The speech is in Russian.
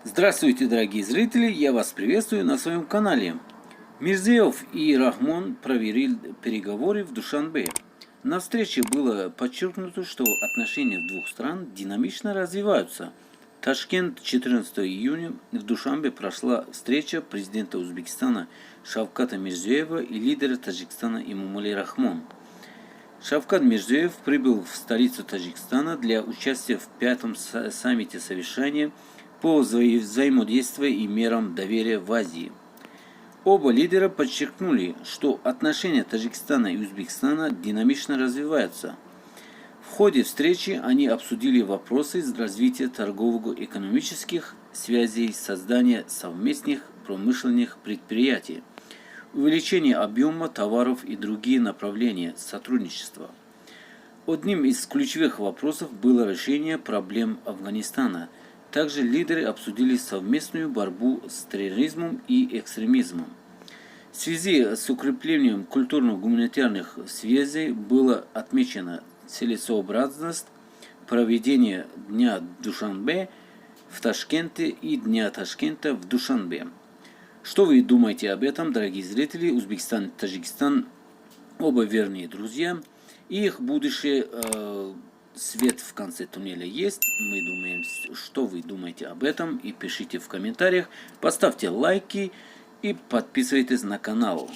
Здравствуйте, дорогие зрители! Я вас приветствую на своем канале. Мирзиёев и Рахмон провели переговоры в Душанбе. На встрече было подчеркнуто, что отношения двух стран динамично развиваются. Ташкент, 14 июня, в Душанбе прошла встреча президента Узбекистана Шавката Мирзиёева и лидера Таджикистана Эмомали Рахмон. Шавкат Мирзиёев прибыл в столицу Таджикистана для участия в пятом саммите совещания по взаимодействию и мерам доверия в Азии. Оба лидера подчеркнули, что отношения Таджикистана и Узбекистана динамично развиваются. В ходе встречи они обсудили вопросы развития торгово-экономических связей, создания совместных промышленных предприятий, увеличение объема товаров и другие направления сотрудничества. Одним из ключевых вопросов было решение проблем Афганистана. Также лидеры обсудили совместную борьбу с терроризмом и экстремизмом. В связи с укреплением культурно-гуманитарных связей было отмечено целесообразность проведения Дня Душанбе в Ташкенте и Дня Ташкента в Душанбе. Что вы думаете об этом, дорогие зрители? Узбекистан и Таджикистан оба верные друзья. Их будущее свет в конце туннеля есть. Мы думаем, что вы думаете об этом, и пишите в комментариях. Поставьте лайки и подписывайтесь на канал.